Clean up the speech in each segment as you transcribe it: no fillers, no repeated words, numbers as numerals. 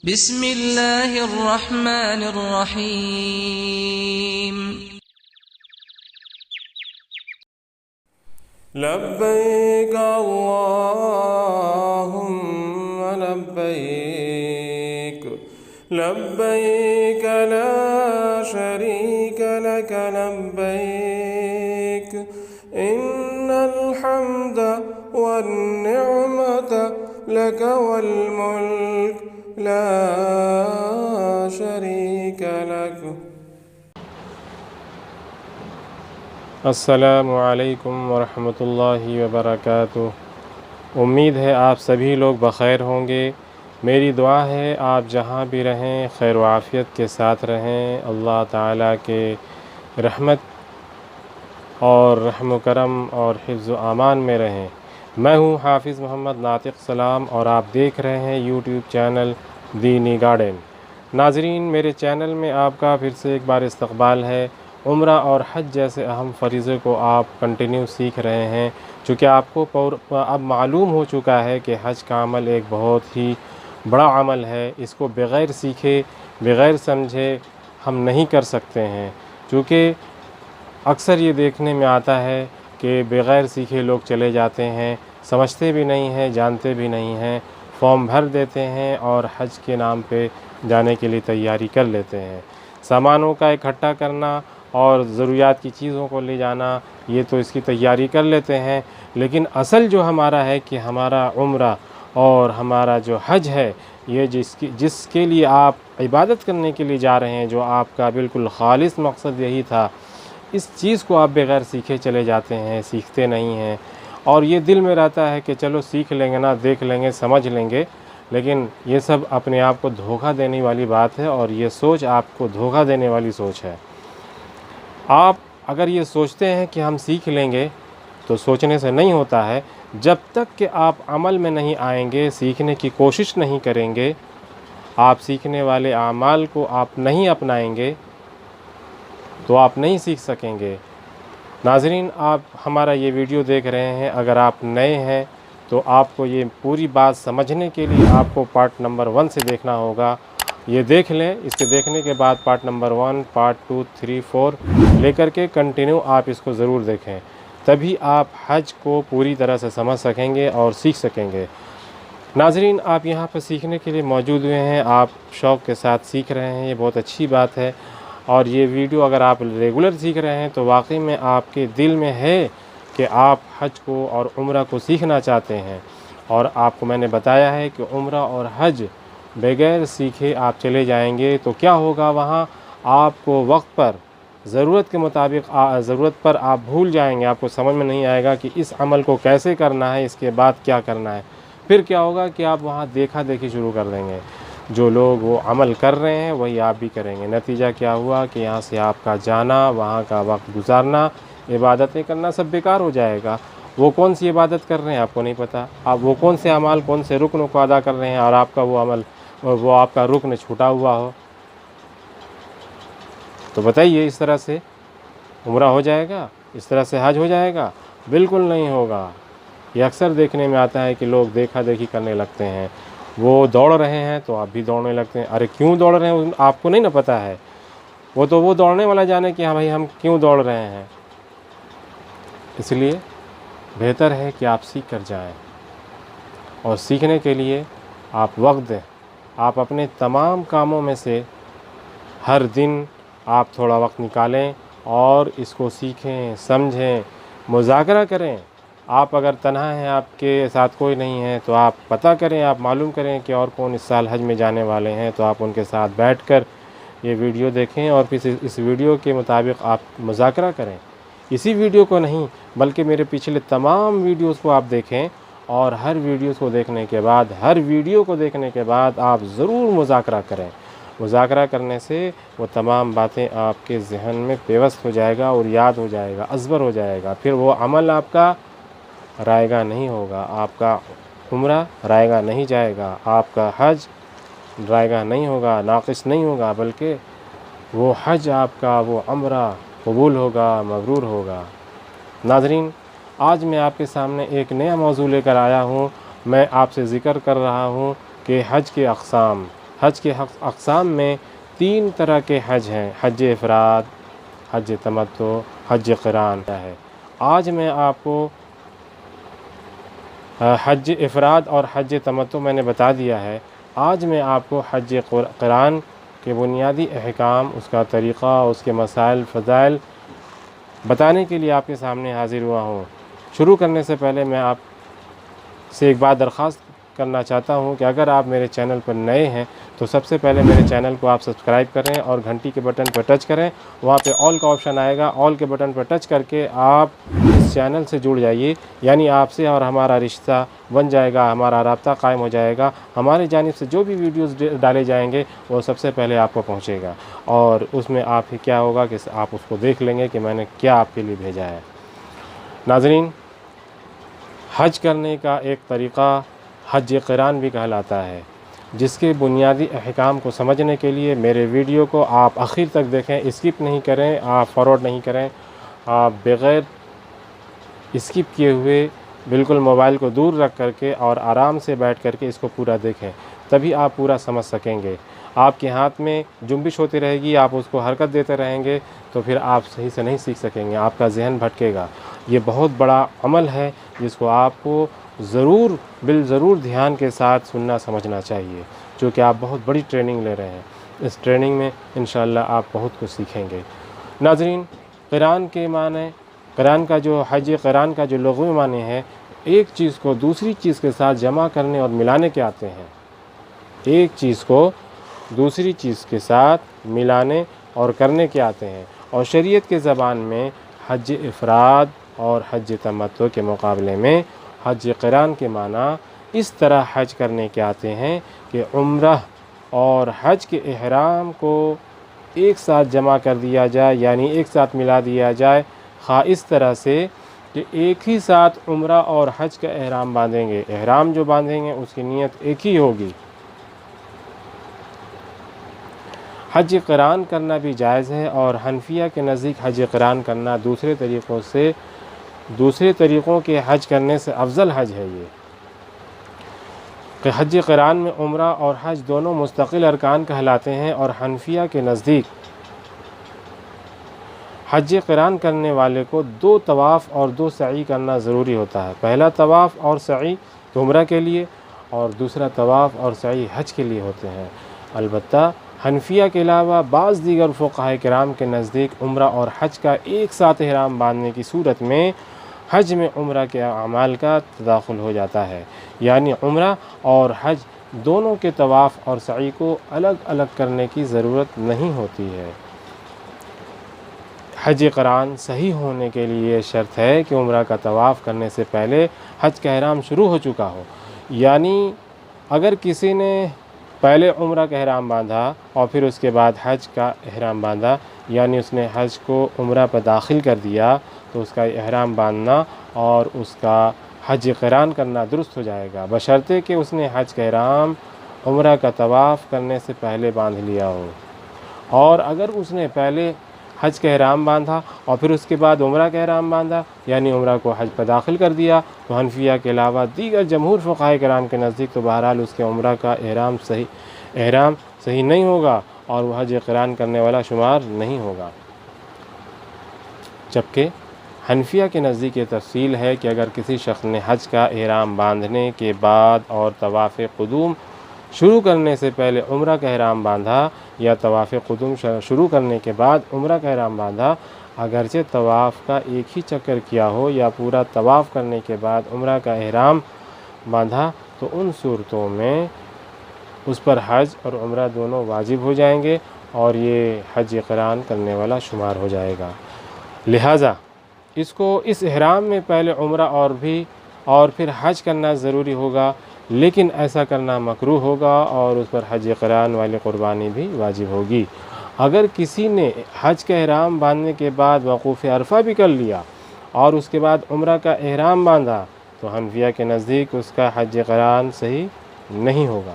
بسم اللہ الرحمن الرحیم لبیک اللہم لبیک لبیک لا شریک لک لبیک ان الحمد والنعمت لک والملک لا شریک لک۔ السلام علیکم ورحمۃ اللہ وبرکاتہ۔ امید ہے آپ سبھی لوگ بخیر ہوں گے۔ میری دعا ہے آپ جہاں بھی رہیں خیر و عافیت کے ساتھ رہیں، اللہ تعالیٰ کے رحمت اور رحم و کرم اور حفظ و امان میں رہیں۔ میں ہوں حافظ محمد ناطق سلام اور آپ دیکھ رہے ہیں یوٹیوب چینل دینی گارڈن۔ ناظرین، میرے چینل میں آپ کا پھر سے ایک بار استقبال ہے۔ عمرہ اور حج جیسے اہم فریضے کو آپ کنٹینیو سیکھ رہے ہیں، چونکہ آپ کو اب معلوم ہو چکا ہے کہ حج کا عمل ایک بہت ہی بڑا عمل ہے۔ اس کو بغیر سیکھے بغیر سمجھے ہم نہیں کر سکتے ہیں، چونکہ اکثر یہ دیکھنے میں آتا ہے کہ بغیر سیکھے لوگ چلے جاتے ہیں، سمجھتے بھی نہیں ہیں، جانتے بھی نہیں ہیں، فارم بھر دیتے ہیں اور حج کے نام پہ جانے کے لیے تیاری کر لیتے ہیں۔ سامانوں کا اکٹھا کرنا اور ضروریات کی چیزوں کو لے جانا، یہ تو اس کی تیاری کر لیتے ہیں، لیکن اصل جو ہمارا ہے کہ ہمارا عمرہ اور ہمارا جو حج ہے، یہ جس کے لیے آپ عبادت کرنے کے لیے جا رہے ہیں، جو آپ کا بالکل خالص مقصد یہی تھا، اس چیز کو آپ بغیر سیکھے چلے جاتے ہیں، سیکھتے نہیں ہیں، اور یہ دل میں رہتا ہے کہ چلو سیکھ لیں گے نا، دیکھ لیں گے، سمجھ لیں گے، لیکن یہ سب اپنے آپ کو دھوکہ دینے والی بات ہے، اور یہ سوچ آپ کو دھوکہ دینے والی سوچ ہے۔ آپ اگر یہ سوچتے ہیں کہ ہم سیکھ لیں گے تو سوچنے سے نہیں ہوتا ہے۔ جب تک کہ آپ عمل میں نہیں آئیں گے، سیکھنے کی کوشش نہیں کریں گے، آپ سیکھنے والے اعمال کو آپ نہیں اپنائیں گے تو آپ نہیں سیکھ سکیں گے۔ ناظرین، آپ ہمارا یہ ویڈیو دیکھ رہے ہیں، اگر آپ نئے ہیں تو آپ کو یہ پوری بات سمجھنے کے لیے آپ کو پارٹ نمبر 1 سے دیکھنا ہوگا۔ یہ دیکھ لیں، اس کے دیکھنے کے بعد پارٹ نمبر 1، پارٹ 2، 3، 4 لے کر کے کنٹینیو آپ اس کو ضرور دیکھیں، تبھی آپ حج کو پوری طرح سے سمجھ سکیں گے اور سیکھ سکیں گے۔ ناظرین، آپ یہاں پر سیکھنے کے لیے موجود ہوئے ہیں، آپ شوق کے ساتھ سیکھ رہے ہیں، یہ بہت اچھی بات ہے، اور یہ ویڈیو اگر آپ ریگولر سیکھ رہے ہیں تو واقعی میں آپ کے دل میں ہے کہ آپ حج کو اور عمرہ کو سیکھنا چاہتے ہیں، اور آپ کو میں نے بتایا ہے کہ عمرہ اور حج بغیر سیکھے آپ چلے جائیں گے تو کیا ہوگا، وہاں آپ کو وقت پر ضرورت کے مطابق ضرورت پر آپ بھول جائیں گے، آپ کو سمجھ میں نہیں آئے گا کہ اس عمل کو کیسے کرنا ہے، اس کے بعد کیا کرنا ہے۔ پھر کیا ہوگا کہ آپ وہاں دیکھا دیکھی شروع کر دیں گے، جو لوگ وہ عمل کر رہے ہیں وہی آپ بھی کریں گے۔ نتیجہ کیا ہوا کہ یہاں سے آپ کا جانا، وہاں کا وقت گزارنا، عبادتیں کرنا سب بیکار ہو جائے گا۔ وہ کون سی عبادت کر رہے ہیں آپ کو نہیں پتہ، آپ وہ کون سے اعمال، کون سے رکنوں کو ادا کر رہے ہیں، اور آپ کا وہ عمل، وہ آپ کا رکن چھوٹا ہوا ہو، تو بتائیے اس طرح سے عمرہ ہو جائے گا، اس طرح سے حج ہو جائے گا؟ بالکل نہیں ہوگا۔ یہ اکثر دیکھنے میں آتا ہے کہ لوگ دیکھا دیکھی کرنے لگتے ہیں، وہ دوڑ رہے ہیں تو آپ بھی دوڑنے لگتے ہیں۔ ارے کیوں دوڑ رہے ہیں آپ کو نہیں نا پتہ ہے، وہ تو وہ دوڑنے والا جانے کہ ہاں بھائی ہم کیوں دوڑ رہے ہیں۔ اس لیے بہتر ہے کہ آپ سیکھ کر جائیں، اور سیکھنے کے لیے آپ وقت دیں۔ آپ اپنے تمام کاموں میں سے ہر دن آپ تھوڑا وقت نکالیں اور اس کو سیکھیں، سمجھیں، مذاکرہ کریں۔ آپ اگر تنہا ہیں، آپ کے ساتھ کوئی نہیں ہے، تو آپ پتہ کریں، آپ معلوم کریں کہ اور کون اس سال حج میں جانے والے ہیں، تو آپ ان کے ساتھ بیٹھ کر یہ ویڈیو دیکھیں اور پھر اس ویڈیو کے مطابق آپ مذاکرہ کریں۔ اسی ویڈیو کو نہیں بلکہ میرے پچھلے تمام ویڈیوز کو آپ دیکھیں، اور ہر ویڈیوز کو دیکھنے کے بعد، ہر ویڈیو کو دیکھنے کے بعد آپ ضرور مذاکرہ کریں۔ مذاکرہ کرنے سے وہ تمام باتیں آپ کے ذہن میں پیوست ہو جائے گا اور یاد ہو جائے گا، ازبر ہو جائے گا۔ پھر وہ عمل آپ کا رائگاں نہیں ہوگا، آپ کا عمرہ رائگاں نہیں جائے گا، آپ کا حج رائگاں نہیں ہوگا، ناقص نہیں ہوگا، بلکہ وہ حج آپ کا، وہ عمرہ قبول ہوگا، مبرور ہوگا۔ ناظرین، آج میں آپ کے سامنے ایک نیا موضوع لے کر آیا ہوں۔ میں آپ سے ذکر کر رہا ہوں کہ حج کے اقسام، حج کے اقسام میں 3 طرح کے حج ہیں، حج افراد، حج تمتع، حج قران ہے۔ آج میں آپ کو حج افراد اور حج تمتع میں نے بتا دیا ہے۔ آج میں آپ کو حج قران کے بنیادی احکام، اس کا طریقہ، اس کے مسائل، فضائل بتانے کے لیے آپ کے سامنے حاضر ہوا ہوں۔ شروع کرنے سے پہلے میں آپ سے ایک بات درخواست کرنا چاہتا ہوں کہ اگر آپ میرے چینل پر نئے ہیں تو سب سے پہلے میرے چینل کو آپ سبسکرائب کریں اور گھنٹی کے بٹن پر ٹچ کریں، وہاں پہ آل کا آپشن آئے گا، آل کے بٹن پر ٹچ کر کے آپ اس چینل سے جڑ جائیے، یعنی آپ سے اور ہمارا رشتہ بن جائے گا، ہمارا رابطہ قائم ہو جائے گا، ہماری جانب سے جو بھی ویڈیوز ڈالے جائیں گے وہ سب سے پہلے آپ کو پہنچے گا، اور اس میں آپ ہی کیا ہوگا کہ آپ اس کو دیکھ لیں گے کہ میں نے کیا آپ کے لیے بھیجا ہے۔ ناظرین، حج کرنے کا ایک طریقہ حج قران بھی کہلاتا ہے، جس کے بنیادی احکام کو سمجھنے کے لیے میرے ویڈیو کو آپ آخر تک دیکھیں، اسکپ نہیں کریں، آپ فارورڈ نہیں کریں، آپ بغیر اسکپ کیے ہوئے بالکل موبائل کو دور رکھ کر کے اور آرام سے بیٹھ کر کے اس کو پورا دیکھیں، تبھی آپ پورا سمجھ سکیں گے۔ آپ کے ہاتھ میں جنبش ہوتی رہے گی، آپ اس کو حرکت دیتے رہیں گے تو پھر آپ صحیح سے نہیں سیکھ سکیں گے، آپ کا ذہن بھٹکے گا۔ یہ بہت بڑا عمل ہے جس کو آپ کو ضرور دھیان کے ساتھ سننا سمجھنا چاہیے، چونکہ آپ بہت بڑی ٹریننگ لے رہے ہیں۔ اس ٹریننگ میں انشاءاللہ آپ بہت کچھ سیکھیں گے۔ ناظرین، قران کے معنی، حج قران کا جو لغوی معنی ہے، ایک چیز کو دوسری چیز کے ساتھ جمع کرنے اور ملانے کے آتے ہیں، ایک چیز کو دوسری چیز کے ساتھ ملانے اور کرنے کے آتے ہیں، اور شریعت کے زبان میں حج افراد اور حج تمتع کے مقابلے میں حج قران کے معنی اس طرح حج کرنے کے آتے ہیں کہ عمرہ اور حج کے احرام کو ایک ساتھ جمع کر دیا جائے، یعنی ایک ساتھ ملا دیا جائے، خواہ اس طرح سے کہ ایک ہی ساتھ عمرہ اور حج کا احرام باندھیں گے، احرام جو باندھیں گے اس کی نیت ایک ہی ہوگی۔ حج قران کرنا بھی جائز ہے، اور حنفیہ کے نزدیک حج قران کرنا دوسرے طریقوں کے حج کرنے سے افضل حج ہے۔ یہ کہ حج قران میں عمرہ اور حج دونوں مستقل ارکان کہلاتے ہیں، اور حنفیہ کے نزدیک حج قران کرنے والے کو 2 طواف اور 2 سعی کرنا ضروری ہوتا ہے۔ پہلا طواف اور سعی عمرہ کے لیے، اور دوسرا طواف اور سعی حج کے لیے ہوتے ہیں۔ البتہ حنفیہ کے علاوہ بعض دیگر فقہاء کرام کے نزدیک عمرہ اور حج کا ایک ساتھ احرام باندھنے کی صورت میں حج میں عمرہ کے اعمال کا تداخل ہو جاتا ہے، یعنی عمرہ اور حج دونوں کے طواف اور سعی کو الگ الگ کرنے کی ضرورت نہیں ہوتی ہے۔ حج قران صحیح ہونے کے لیے شرط ہے کہ عمرہ کا طواف کرنے سے پہلے حج کا احرام شروع ہو چکا ہو، یعنی اگر کسی نے پہلے عمرہ کا احرام باندھا اور پھر اس کے بعد حج کا احرام باندھا، یعنی اس نے حج کو عمرہ پر داخل کر دیا، تو اس کا احرام باندھنا اور اس کا حج قران کرنا درست ہو جائے گا، بشرطے کہ اس نے حج کا احرام عمرہ کا طواف کرنے سے پہلے باندھ لیا ہو۔ اور اگر اس نے پہلے حج کا احرام باندھا اور پھر اس کے بعد عمرہ کا احرام باندھا، یعنی عمرہ کو حج پر داخل کر دیا، تو حنفیہ کے علاوہ دیگر جمہور فقہاء کرام کے نزدیک تو بہرحال اس کے عمرہ کا احرام صحیح نہیں ہوگا اور وہ حج قران کرنے والا شمار نہیں ہوگا۔ جبکہ حنفیہ کے نزدیک یہ تفصیل ہے کہ اگر کسی شخص نے حج کا احرام باندھنے کے بعد اور طواف قدوم شروع کرنے سے پہلے عمرہ کا احرام باندھا، یا طواف قدوم شروع کرنے کے بعد عمرہ کا احرام باندھا، اگرچہ طواف کا ایک ہی چکر کیا ہو یا پورا طواف کرنے کے بعد عمرہ کا احرام باندھا، تو ان صورتوں میں اس پر حج اور عمرہ دونوں واجب ہو جائیں گے اور یہ حج قران کرنے والا شمار ہو جائے گا۔ لہٰذا اس احرام میں پہلے عمرہ اور پھر حج کرنا ضروری ہوگا، لیکن ایسا کرنا مکروہ ہوگا اور اس پر حج قران والی قربانی بھی واجب ہوگی۔ اگر کسی نے حج کا احرام باندھنے کے بعد وقوف عرفہ بھی کر لیا اور اس کے بعد عمرہ کا احرام باندھا، تو حنفیہ کے نزدیک اس کا حج قران صحیح نہیں ہوگا۔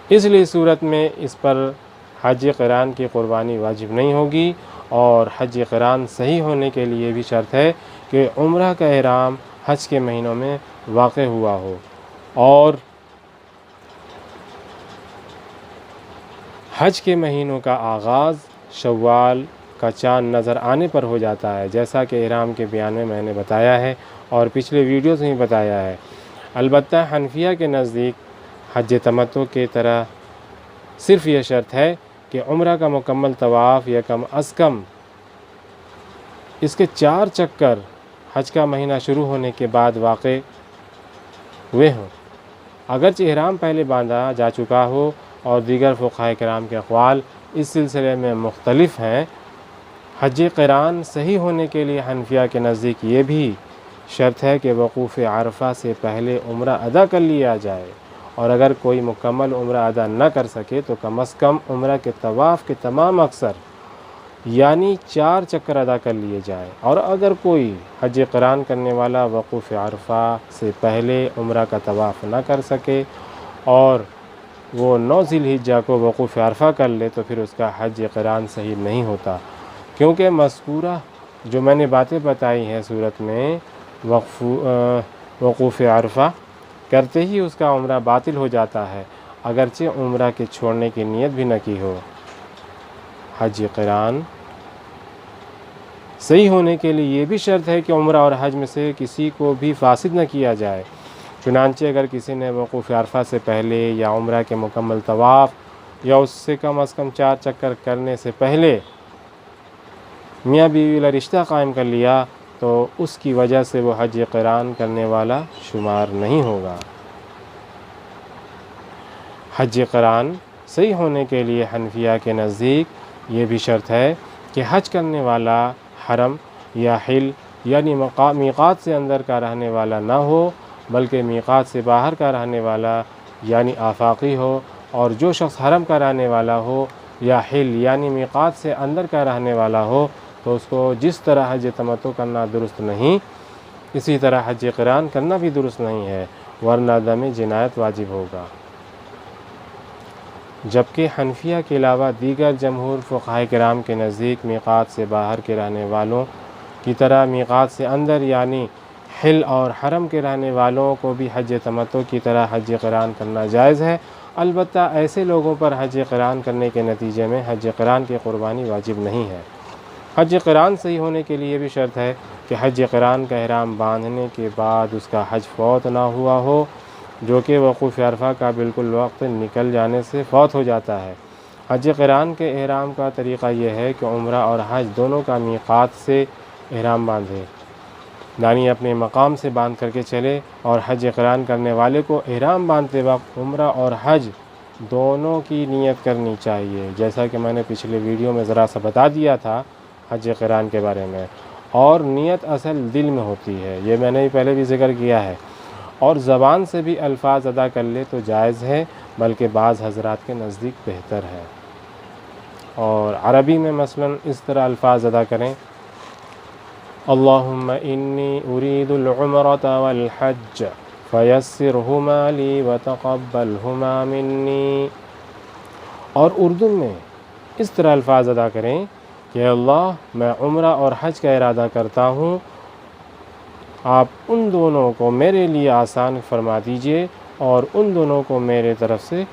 اس لیے صورت میں اس پر حج قران کی قربانی واجب نہیں ہوگی، اور حج قران صحیح ہونے کے لیے بھی شرط ہے کہ عمرہ کا احرام حج کے مہینوں میں واقع ہوا ہو، اور حج کے مہینوں کا آغاز شوال کا چاند نظر آنے پر ہو جاتا ہے، جیسا کہ احرام کے بیان میں نے بتایا ہے اور پچھلے ویڈیوز میں بتایا ہے۔ البتہ حنفیہ کے نزدیک حج تمتع کی طرح صرف یہ شرط ہے کہ عمرہ کا مکمل طواف یا کم از کم اس کے 4 چکر حج کا مہینہ شروع ہونے کے بعد واقع ہوئے ہوں۔ اگرچہ احرام پہلے باندھا جا چکا ہو اور دیگر فقہاء کرام کے اقوال اس سلسلے میں مختلف ہیں، حج قران صحیح ہونے کے لیے حنفیہ کے نزدیک یہ بھی شرط ہے کہ وقوف عرفہ سے پہلے عمرہ ادا کر لیا جائے، اور اگر کوئی مکمل عمرہ ادا نہ کر سکے تو کم از کم عمرہ کے طواف کے تمام اقصر یعنی 4 چکر ادا کر لیے جائیں، اور اگر کوئی حج قران کرنے والا وقوف عرفہ سے پہلے عمرہ کا طواف نہ کر سکے اور وہ 9 ذی الحجہ کو وقوف عرفہ کر لے تو پھر اس کا حج قران صحیح نہیں ہوتا، کیونکہ مذکورہ جو میں نے باتیں بتائی ہیں صورت میں وقوف عرفہ کرتے ہی اس کا عمرہ باطل ہو جاتا ہے، اگرچہ عمرہ کے چھوڑنے کی نیت بھی نہ کی ہو۔ حج قران صحیح ہونے کے لیے یہ بھی شرط ہے کہ عمرہ اور حج میں سے کسی کو بھی فاسد نہ کیا جائے، چنانچہ اگر کسی نے وقوف عرفہ سے پہلے یا عمرہ کے مکمل طواف یا اس سے کم از کم 4 چکر کرنے سے پہلے میاں بیوی والا رشتہ قائم کر لیا تو اس کی وجہ سے وہ حج قران کرنے والا شمار نہیں ہوگا۔ حج قران صحیح ہونے کے لیے حنفیہ کے نزدیک یہ بھی شرط ہے کہ حج کرنے والا حرم یا حل یعنی میقات سے اندر کا رہنے والا نہ ہو بلکہ میقات سے باہر کا رہنے والا یعنی آفاقی ہو، اور جو شخص حرم کا رہنے والا ہو یا حل یعنی میقات سے اندر کا رہنے والا ہو تو اس کو جس طرح حج تمتع کرنا درست نہیں، اسی طرح حج قران کرنا بھی درست نہیں ہے، ورنہ دم جنایت واجب ہوگا۔ جبکہ حنفیہ کے علاوہ دیگر جمہور فقہاء کرام کے نزدیک میقات سے باہر کے رہنے والوں کی طرح میقات سے اندر یعنی حل اور حرم کے رہنے والوں کو بھی حج تمتع کی طرح حج قران کرنا جائز ہے، البتہ ایسے لوگوں پر حج قران کرنے کے نتیجے میں حج قران کی قربانی واجب نہیں ہے۔ حج قران صحیح ہونے کے لیے بھی شرط ہے کہ حج قران کا احرام باندھنے کے بعد اس کا حج فوت نہ ہوا ہو، جو کہ وقوف عرفہ کا بالکل وقت نکل جانے سے فوت ہو جاتا ہے۔ حج قران کے احرام کا طریقہ یہ ہے کہ عمرہ اور حج دونوں کا میقات سے احرام باندھے، یعنی اپنے مقام سے باندھ کر کے چلے، اور حج قران کرنے والے کو احرام باندھتے وقت عمرہ اور حج دونوں کی نیت کرنی چاہیے، جیسا کہ میں نے پچھلے ویڈیو میں ذرا سا بتا دیا تھا حج قران کے بارے میں، اور نیت اصل دل میں ہوتی ہے، یہ میں نے پہلے بھی ذکر کیا ہے، اور زبان سے بھی الفاظ ادا کر لے تو جائز ہے، بلکہ بعض حضرات کے نزدیک بہتر ہے، اور عربی میں مثلا اس طرح الفاظ ادا کریں: اللہم انی ارید العمرۃ والحج فیسرہما لی وتقبلہما منی، اور اردو میں اس طرح الفاظ ادا کریں کہ اللہ میں عمرہ اور حج کا ارادہ کرتا ہوں، آپ ان دونوں کو میرے لیے آسان فرما دیجئے اور ان دونوں کو میرے طرف سے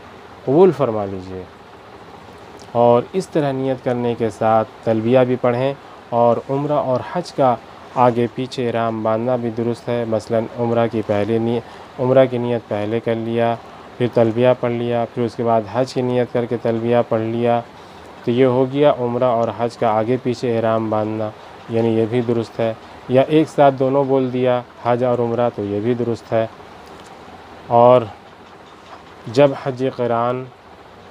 قبول فرما لیجئے۔ اور اس طرح نیت کرنے کے ساتھ تلبیہ بھی پڑھیں، اور عمرہ اور حج کا آگے پیچھے احرام باندھنا بھی درست ہے، مثلا عمرہ کی نیت پہلے کر لیا، پھر تلبیہ پڑھ لیا، پھر اس کے بعد حج کی نیت کر کے تلبیہ پڑھ لیا، تو یہ ہو گیا عمرہ اور حج کا آگے پیچھے احرام باندھنا، یعنی یہ بھی درست ہے، یا ایک ساتھ دونوں بول دیا حج اور عمرہ تو یہ بھی درست ہے۔ اور جب حج قران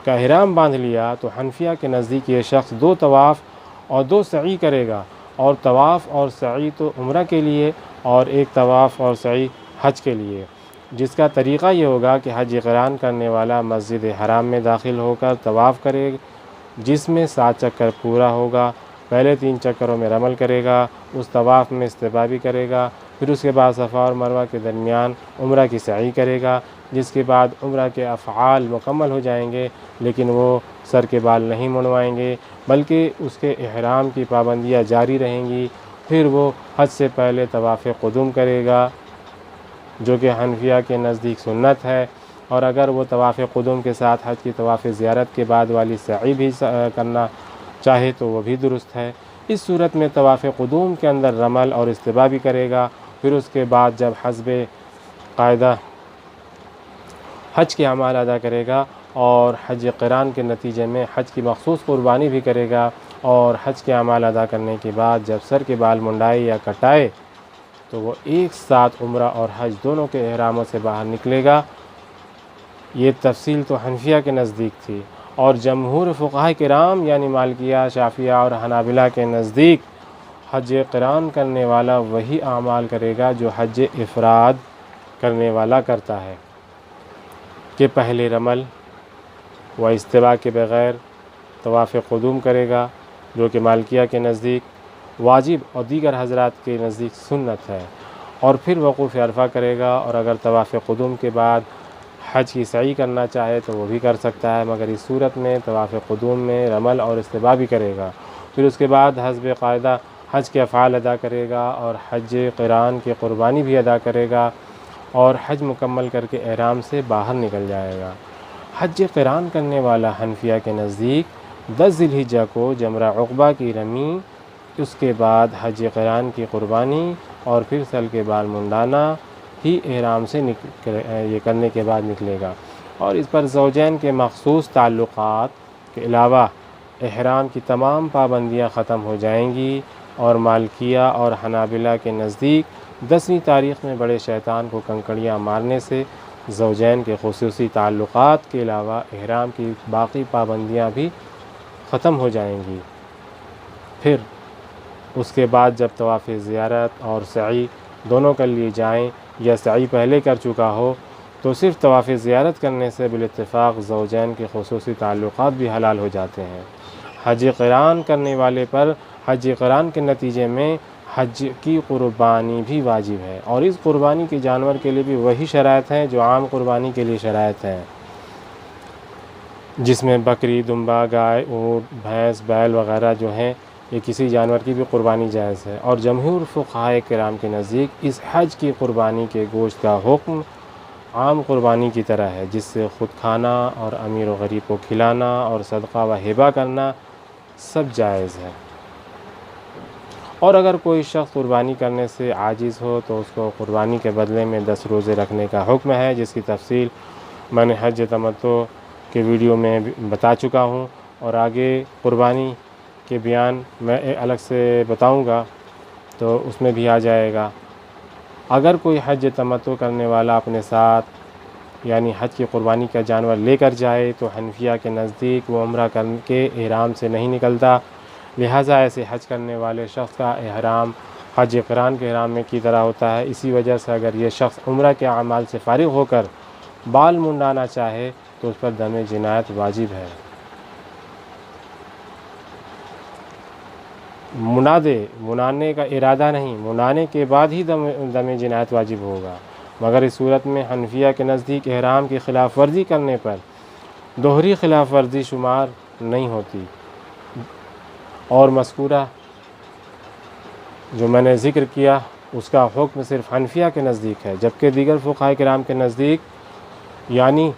کا احرام باندھ لیا تو حنفیہ کے نزدیک یہ شخص 2 طواف اور 2 سعی کرے گا، اور طواف اور سعی تو عمرہ کے لیے اور 1 طواف اور سعی حج کے لیے، جس کا طریقہ یہ ہوگا کہ حج قران کرنے والا مسجد حرام میں داخل ہو کر طواف کرے، جس میں 7 چکر پورا ہوگا، پہلے 3 چکروں میں رمل کرے گا، اس طواف میں استباء بھی کرے گا، پھر اس کے بعد صفا اور مروہ کے درمیان عمرہ کی سعی کرے گا، جس کے بعد عمرہ کے افعال مکمل ہو جائیں گے، لیکن وہ سر کے بال نہیں منڈوائیں گے، بلکہ اس کے احرام کی پابندیاں جاری رہیں گی۔ پھر وہ حج سے پہلے طواف قدوم کرے گا، جو کہ حنفیہ کے نزدیک سنت ہے، اور اگر وہ طواف قدوم کے ساتھ حج کی طواف زیارت کے بعد والی سعی بھی کرنا چاہے تو وہ بھی درست ہے۔ اس صورت میں طواف قدوم کے اندر رمل اور استباء بھی کرے گا، پھر اس کے بعد جب حسب قاعدہ حج کے اعمال ادا کرے گا اور حج قران کے نتیجے میں حج کی مخصوص قربانی بھی کرے گا، اور حج کے اعمال ادا کرنے کے بعد جب سر کے بال منڈائے یا کٹائے تو وہ ایک ساتھ عمرہ اور حج دونوں کے احراموں سے باہر نکلے گا۔ یہ تفصیل تو حنفیہ کے نزدیک تھی، اور جمہور فقہاء کرام یعنی مالکیہ، شافعیہ اور حنابلہ کے نزدیک حج قران کرنے والا وہی اعمال کرے گا جو حج افراد کرنے والا کرتا ہے، کہ پہلے رمل و استباء کے بغیر طواف قدوم کرے گا، جو کہ مالکیہ کے نزدیک واجب اور دیگر حضرات کے نزدیک سنت ہے، اور پھر وقوف عرفہ کرے گا، اور اگر طواف قدوم کے بعد حج کی سعی کرنا چاہے تو وہ بھی کر سکتا ہے، مگر اس صورت میں طواف قدوم میں رمل اور استباء بھی کرے گا۔ پھر اس کے بعد حسب قاعدہ حج کے افعال ادا کرے گا اور حج قران کی قربانی بھی ادا کرے گا، اور حج مکمل کر کے احرام سے باہر نکل جائے گا۔ حج قران کرنے والا حنفیہ کے نزدیک 10 ذی الحجہ کو جمرہ عقبہ کی رمی، اس کے بعد حج قران کی قربانی اور پھر سر کے بال منڈانا ہی احرام سے یہ کرنے کے بعد نکلے گا، اور اس پر زوجین کے مخصوص تعلقات کے علاوہ احرام کی تمام پابندیاں ختم ہو جائیں گی، اور مالکیہ اور حنابلہ کے نزدیک 10ویں تاریخ میں بڑے شیطان کو کنکڑیاں مارنے سے زوجین کے خصوصی تعلقات کے علاوہ احرام کی باقی پابندیاں بھی ختم ہو جائیں گی۔ پھر اس کے بعد جب طواف زیارت اور سعی دونوں کر لیے جائیں یا سعی پہلے کر چکا ہو تو صرف طواف زیارت کرنے سے بالاتفاق زوجین کے خصوصی تعلقات بھی حلال ہو جاتے ہیں۔ حج قران کرنے والے پر حج قران کے نتیجے میں حج کی قربانی بھی واجب ہے، اور اس قربانی کے جانور کے لیے بھی وہی شرائط ہیں جو عام قربانی کے لیے شرائط ہیں، جس میں بکری، دمبا، گائے، اونٹ، بھینس، بیل وغیرہ جو ہیں، یہ کسی جانور کی بھی قربانی جائز ہے۔ اور جمہور فقہاء کرام کے نزدیک اس حج کی قربانی کے گوشت کا حکم عام قربانی کی طرح ہے، جس سے خود کھانا اور امیر و غریب کو کھلانا اور صدقہ و ہبہ کرنا سب جائز ہے۔ اور اگر کوئی شخص قربانی کرنے سے عاجز ہو تو اس کو قربانی کے بدلے میں 10 روزے رکھنے کا حکم ہے، جس کی تفصیل میں نے حج تمتع کے ویڈیو میں بتا چکا ہوں، اور آگے قربانی کے بیان میں الگ سے بتاؤں گا تو اس میں بھی آ جائے گا۔ اگر کوئی حج تمتع کرنے والا اپنے ساتھ یعنی حج کی قربانی کا جانور لے کر جائے تو حنفیہ کے نزدیک وہ عمرہ کر کے احرام سے نہیں نکلتا، لہٰذا ایسے حج کرنے والے شخص کا احرام حج قران کے احرام میں کی طرح ہوتا ہے۔ اسی وجہ سے اگر یہ شخص عمرہ کے اعمال سے فارغ ہو کر بال منڈانا چاہے تو اس پر دم جنایت واجب ہے۔ منانے کا ارادہ نہیں، منانے کے بعد ہی دم جنایت واجب ہوگا، مگر اس صورت میں حنفیہ کے نزدیک احرام کی خلاف ورزی کرنے پر دوہری خلاف ورزی شمار نہیں ہوتی، اور مذکورہ جو میں نے ذکر کیا اس کا حکم صرف حنفیہ کے نزدیک ہے، جبکہ دیگر فقہاء کرام کے نزدیک یعنی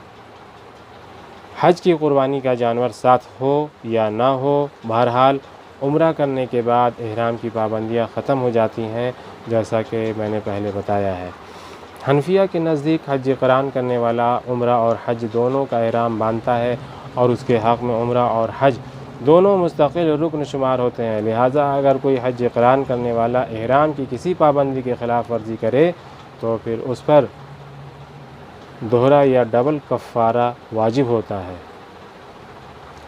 حج کی قربانی کا جانور ساتھ ہو یا نہ ہو، بہرحال عمرہ کرنے کے بعد احرام کی پابندیاں ختم ہو جاتی ہیں، جیسا کہ میں نے پہلے بتایا ہے۔ حنفیہ کے نزدیک حج قران کرنے والا عمرہ اور حج دونوں کا احرام باندھتا ہے، اور اس کے حق میں عمرہ اور حج دونوں مستقل رکن شمار ہوتے ہیں، لہٰذا اگر کوئی حج قران کرنے والا احرام کی کسی پابندی کے خلاف ورزی کرے تو پھر اس پر دوہرا یا ڈبل کفارہ واجب ہوتا ہے،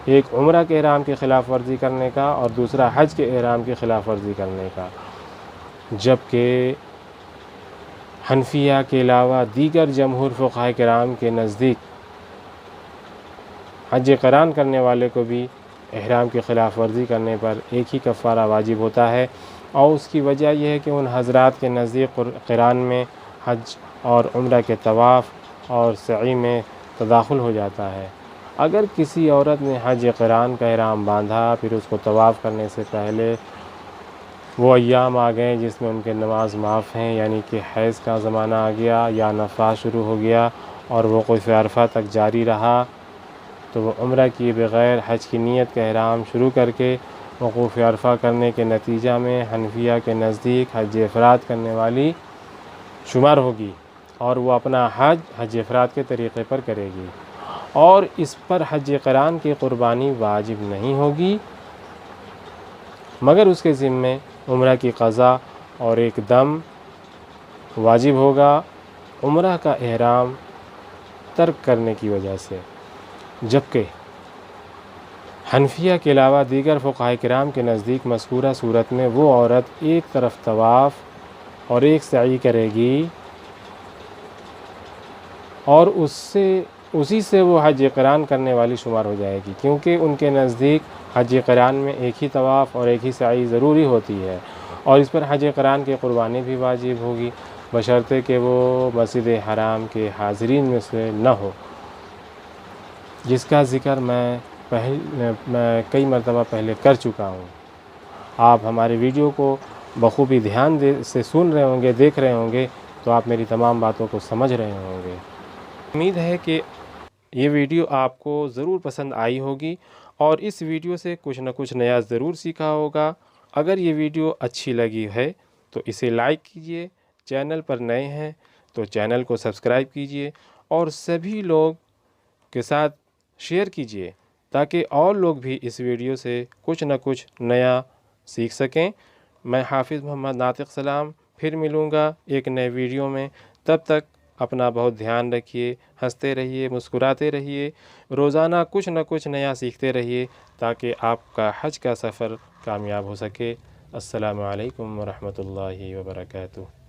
ایک عمرہ کے احرام کی خلاف ورزی کرنے کا اور دوسرا حج کے احرام کی خلاف ورزی کرنے کا۔ جبکہ حنفیہ کے علاوہ دیگر جمہور فقہاء کرام کے نزدیک حج قران کرنے والے کو بھی احرام کی خلاف ورزی کرنے پر ایک ہی کفارہ واجب ہوتا ہے، اور اس کی وجہ یہ ہے کہ ان حضرات کے نزدیک قران میں حج اور عمرہ کے طواف اور سعی میں تداخل ہو جاتا ہے۔ اگر کسی عورت نے حج قران کا احرام باندھا، پھر اس کو طواف کرنے سے پہلے وہ ایام آ گئے جس میں ان کے نماز معاف ہیں، یعنی کہ حیض کا زمانہ آ گیا یا نفاس شروع ہو گیا، اور وقوف عرفہ تک جاری رہا تو وہ عمرہ کیے بغیر حج کی نیت کا احرام شروع کر کے وقوف عرفہ کرنے کے نتیجہ میں حنفیہ کے نزدیک حج افراد کرنے والی شمار ہوگی، اور وہ اپنا حج افراد کے طریقے پر کرے گی، اور اس پر حج قران کی قربانی واجب نہیں ہوگی، مگر اس کے ذمے عمرہ کی قضا اور ایک دم واجب ہوگا عمرہ کا احرام ترک کرنے کی وجہ سے۔ جبکہ حنفیہ کے علاوہ دیگر فقہاء کرام کے نزدیک مذکورہ صورت میں وہ عورت ایک طرف طواف اور ایک سعی کرے گی اور اسی سے وہ حج قران کرنے والی شمار ہو جائے گی، کیونکہ ان کے نزدیک حج قران میں ایک ہی طواف اور ایک ہی سعی ضروری ہوتی ہے، اور اس پر حج قران کی قربانی بھی واجب ہوگی، بشرطے کہ وہ مسجد حرام کے حاضرین میں سے نہ ہو، جس کا ذکر میں کئی مرتبہ پہلے کر چکا ہوں۔ آپ ہمارے ویڈیو کو بخوبی دھیان سے سن رہے ہوں گے، دیکھ رہے ہوں گے، تو آپ میری تمام باتوں کو سمجھ رہے ہوں گے۔ امید ہے کہ یہ ویڈیو آپ کو ضرور پسند آئی ہوگی اور اس ویڈیو سے کچھ نہ کچھ نیا ضرور سیکھا ہوگا۔ اگر یہ ویڈیو اچھی لگی ہے تو اسے لائک کیجئے، چینل پر نئے ہیں تو چینل کو سبسکرائب کیجئے اور سبھی لوگ کے ساتھ شیئر کیجئے تاکہ اور لوگ بھی اس ویڈیو سے کچھ نہ کچھ نیا سیکھ سکیں۔ میں حافظ محمد ناطق سلام پھر ملوں گا ایک نئے ویڈیو میں، تب تک اپنا بہت دھیان رکھیے، ہنستے رہیے، مسکراتے رہیے، روزانہ کچھ نہ کچھ نیا سیکھتے رہیے تاکہ آپ کا حج کا سفر کامیاب ہو سکے۔ السلام علیکم ورحمۃ اللہ وبرکاتہ۔